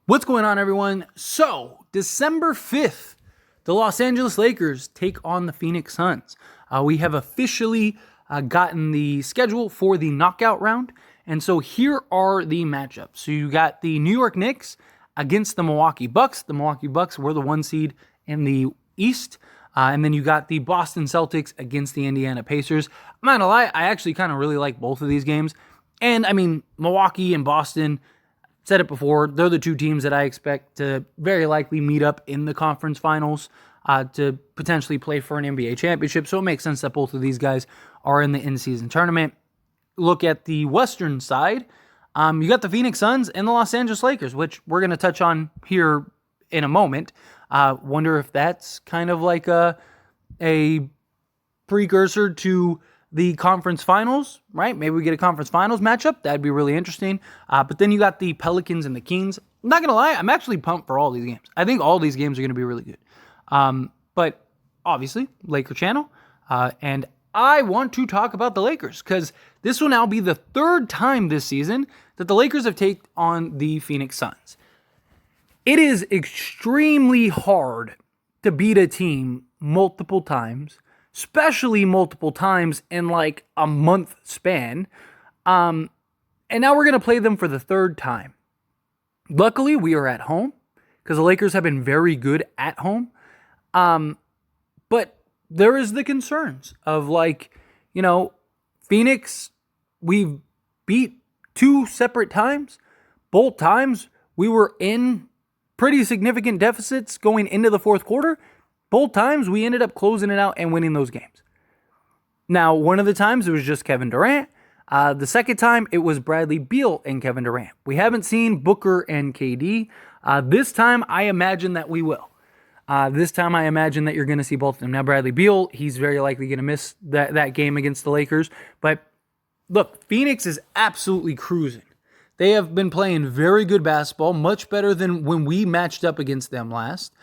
What's going on, everyone? So, December 5th, the Los Angeles Lakers take on the Phoenix Suns. We have officially gotten the schedule for the knockout round. And so here are the matchups. So you got the New York Knicks against the Milwaukee Bucks. The Milwaukee Bucks were the 1 seed in the East. And then you got the Boston Celtics against the Indiana Pacers. I'm not gonna lie, I actually kind of really like both of these games. And I mean, Milwaukee and Boston, said it before, they're the two teams that I expect to very likely meet up in the conference finals to potentially play for an NBA championship. So it makes sense that both of these guys are in the in-season tournament. Look at the Western side. You got the Phoenix Suns and the Los Angeles Lakers, which we're going to touch on here in a moment. Wonder if that's kind of like a precursor to the conference finals, right? Maybe we get a conference finals matchup. That'd be really interesting. But then you got the Pelicans and the Kings. I'm not going to lie, I'm actually pumped for all these games. I think all these games are going to be really good. But obviously, Laker Channel. And I want to talk about the Lakers because this will now be the third time this season that the Lakers have taken on the Phoenix Suns. It is extremely hard to beat a team multiple times, especially multiple times in like a month span. And now we're going to play them for the third time. Luckily, we are at home because the Lakers have been very good at home. But there is the concerns of Phoenix, we've beat 2 separate times. Both times we were in pretty significant deficits going into the fourth quarter. Both times we ended up closing it out and winning those games. Now, one of the times it was just Kevin Durant. The second time it was Bradley Beal and Kevin Durant. We haven't seen Booker and KD. This time I imagine that we will. This time I imagine that you're going to see both of them. Now, Bradley Beal, he's very likely going to miss that game against the Lakers. But look, Phoenix is absolutely cruising. They have been playing very good basketball, much better than when we matched up against them last.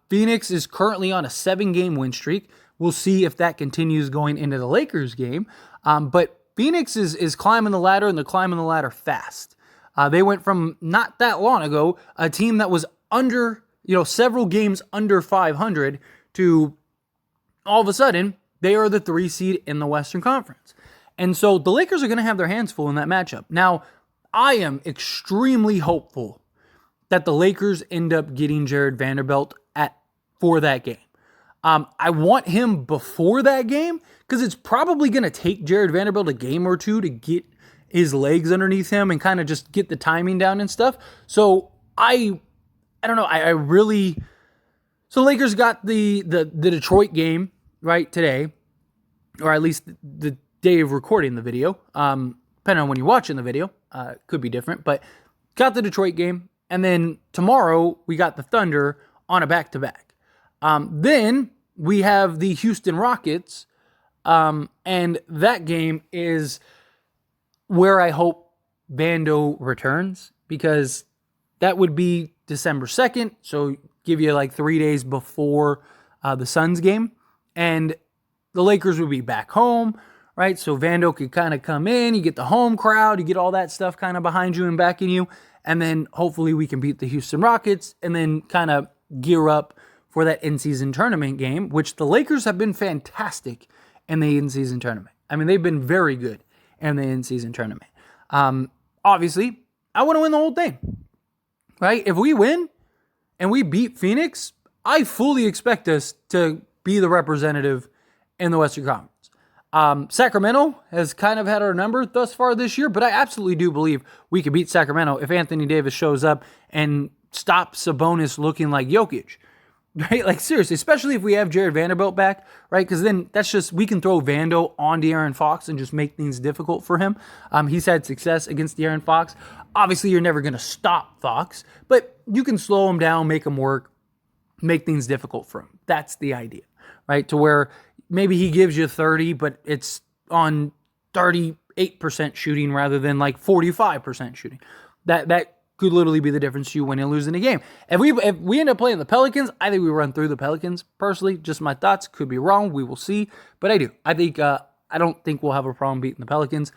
Phoenix is currently on a 7-game win streak. We'll see if that continues going into the Lakers game. But Phoenix is climbing the ladder, and they're climbing the ladder fast. They went from not that long ago, a team that was under, several games under 500 to all of a sudden, they are the 3 seed in the Western Conference. And so the Lakers are going to have their hands full in that matchup. Now, I am extremely hopeful that the Lakers end up getting Jared Vanderbilt for that game. I want him before that game because it's probably going to take Jared Vanderbilt a game or two to get his legs underneath him and kind of just get the timing down and stuff. So I don't know. So Lakers got the Detroit game right today, or at least the day of recording the video. Depending on when you're watching the video, could be different, but got the Detroit game. And then tomorrow, we got the Thunder on a back-to-back. Then we have the Houston Rockets, and that game is where I hope Vando returns, because that would be December 2nd, so give you like 3 days before the Suns game. And the Lakers would be back home, right? So Vando could kind of come in, you get the home crowd, you get all that stuff kind of behind you and backing you. And then hopefully we can beat the Houston Rockets and then kind of gear up for that in-season tournament game, which the Lakers have been fantastic in the in-season tournament. I mean, they've been very good in the in-season tournament. Obviously, I want to win the whole thing, right? If we win and we beat Phoenix, I fully expect us to be the representative in the Western Conference. Sacramento has kind of had our number thus far this year, but I absolutely do believe we could beat Sacramento if Anthony Davis shows up and stops Sabonis looking like Jokic, right? Like seriously, especially if we have Jared Vanderbilt back, right? Because then we can throw Vando on De'Aaron Fox and just make things difficult for him. He's had success against De'Aaron Fox. Obviously, you're never going to stop Fox, but you can slow him down, make him work, make things difficult for him. That's the idea, right? To where maybe he gives you 30, but it's on 38% shooting rather than like 45% shooting. That could literally be the difference you win and lose in a game. If we end up playing the Pelicans, I think we run through the Pelicans. Personally, just my thoughts. Could be wrong. We will see. But I do. I think I don't think we'll have a problem beating the Pelicans.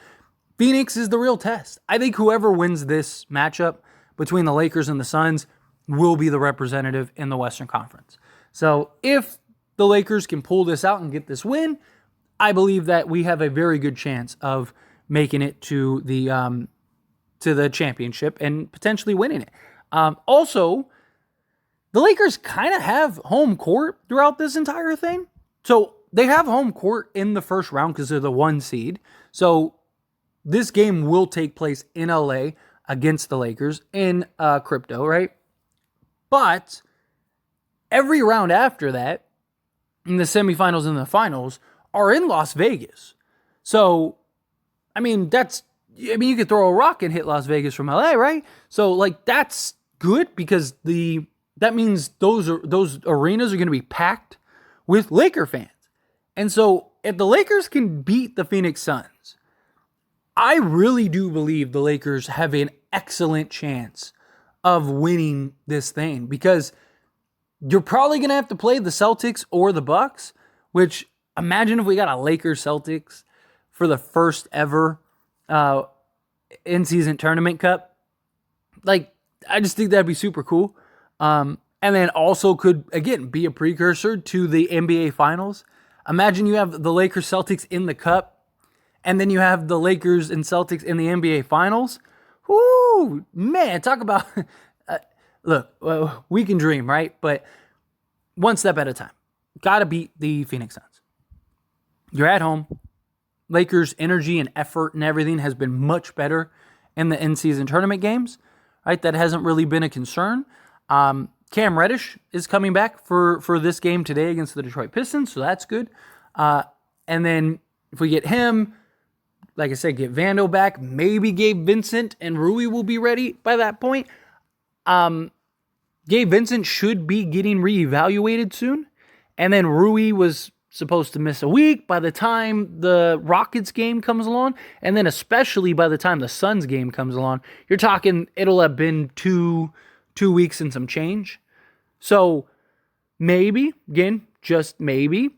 Phoenix is the real test. I think whoever wins this matchup between the Lakers and the Suns will be the representative in the Western Conference. So if the Lakers can pull this out and get this win, I believe that we have a very good chance of making it to the championship and potentially winning it. Also, the Lakers kind of have home court throughout this entire thing. So they have home court in the first round because they're the 1 seed. So this game will take place in LA against the Lakers in crypto, right? But every round after that, in the semifinals and the finals, are in Las Vegas. So, you could throw a rock and hit Las Vegas from LA, right? So, that's good because that means those arenas are going to be packed with Laker fans. And so, if the Lakers can beat the Phoenix Suns, I really do believe the Lakers have an excellent chance of winning this thing because you're probably going to have to play the Celtics or the Bucks, which imagine if we got a Lakers Celtics for the first ever in-season tournament cup. I just think that'd be super cool. And then also could, again, be a precursor to the NBA Finals. Imagine you have the Lakers Celtics in the cup, and then you have the Lakers and Celtics in the NBA Finals. Whoo, man, talk about... Look, we can dream, right? But one step at a time. Got to beat the Phoenix Suns. You're at home. Lakers' energy and effort and everything has been much better in the in-season tournament games, right? That hasn't really been a concern. Cam Reddish is coming back for this game today against the Detroit Pistons, so that's good. And then if we get him, like I said, get Vando back, maybe Gabe Vincent and Rui will be ready by that point. Gabe Vincent should be getting reevaluated soon. And then Rui was supposed to miss a week by the time the Rockets game comes along. And then especially by the time the Suns game comes along, you're talking it'll have been two weeks and some change. So maybe, again, just maybe,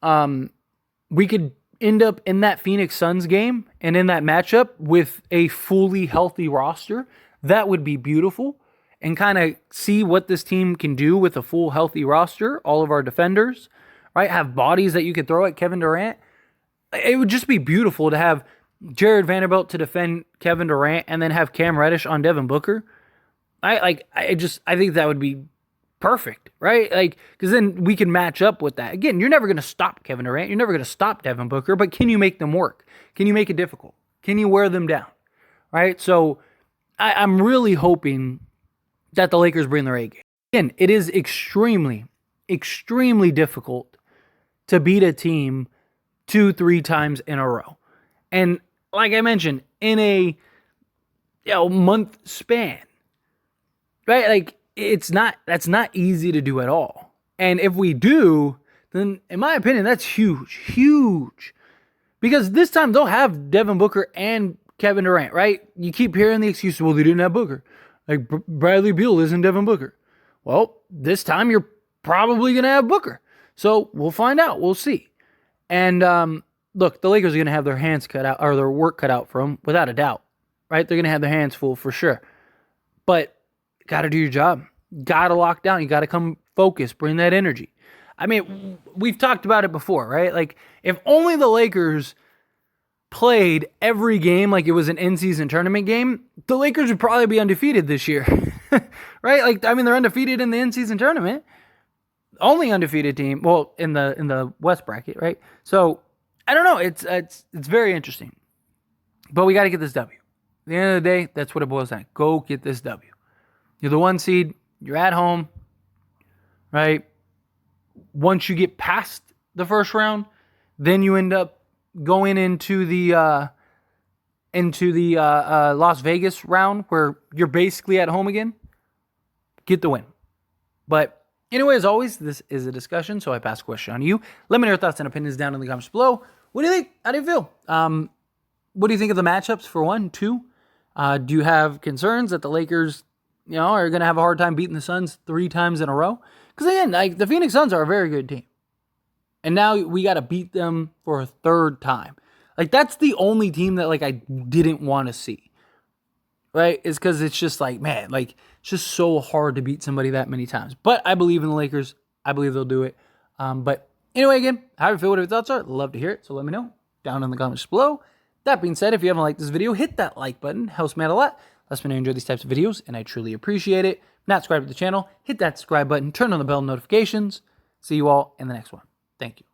we could end up in that Phoenix Suns game and in that matchup with a fully healthy roster. That would be beautiful. And kind of see what this team can do with a full healthy roster. All of our defenders, right? Have bodies that you could throw at Kevin Durant. It would just be beautiful to have Jared Vanderbilt to defend Kevin Durant and then have Cam Reddish on Devin Booker. I think that would be perfect, right? Because then we can match up with that. Again, you're never going to stop Kevin Durant. You're never going to stop Devin Booker, but can you make them work? Can you make it difficult? Can you wear them down? Right? So I'm really hoping that the Lakers bring their A game. Again, it is extremely, extremely difficult to beat a team 2-3 times in a row. And like I mentioned, in a month span, right? That's not easy to do at all. And if we do, then in my opinion, that's huge, huge. Because this time they'll have Devin Booker and Kevin Durant, right? You keep hearing the excuse, well, they didn't have Booker. Bradley Beal isn't Devin Booker. Well, this time you're probably going to have Booker. So we'll find out. We'll see. And look, the Lakers are going to have their hands cut out, or their work cut out for them, without a doubt. Right? They're going to have their hands full for sure. But got to do your job. Got to lock down. You got to come focus. Bring that energy. We've talked about it before, right? If only the Lakers played every game like it was an in-season tournament game, the Lakers would probably be undefeated this year. Right? They're undefeated in the in-season tournament. Only undefeated team, well, in the West bracket, right? So, I don't know. It's very interesting. But we got to get this W. At the end of the day, that's what it boils down to. Go get this W. You're the 1 seed. You're at home, right? Once you get past the first round, then you end up going into the Las Vegas round where you're basically at home again. Get the win. But anyway, as always, this is a discussion, so I pass the question on to you. Let me know your thoughts and opinions down in the comments below. What do you think? How do you feel? What do you think of the matchups for 1, 2? Do you have concerns that the Lakers, are going to have a hard time beating the Suns 3 times in a row? Because again, the Phoenix Suns are a very good team. And now we got to beat them for a 3rd time. That's the only team that I didn't want to see. right, is because it's just like, man, like, it's just so hard to beat somebody that many times. But I believe in the Lakers. I believe they'll do it. But anyway, again, how you feel, whatever your thoughts are, love to hear it. So let me know down in the comments below. That being said, if you haven't liked this video, hit that like button. Helps me out a lot. Lets me know you enjoy these types of videos, and I truly appreciate it. If not subscribed to the channel, hit that subscribe button, turn on the bell notifications. See you all in the next one. Thank you.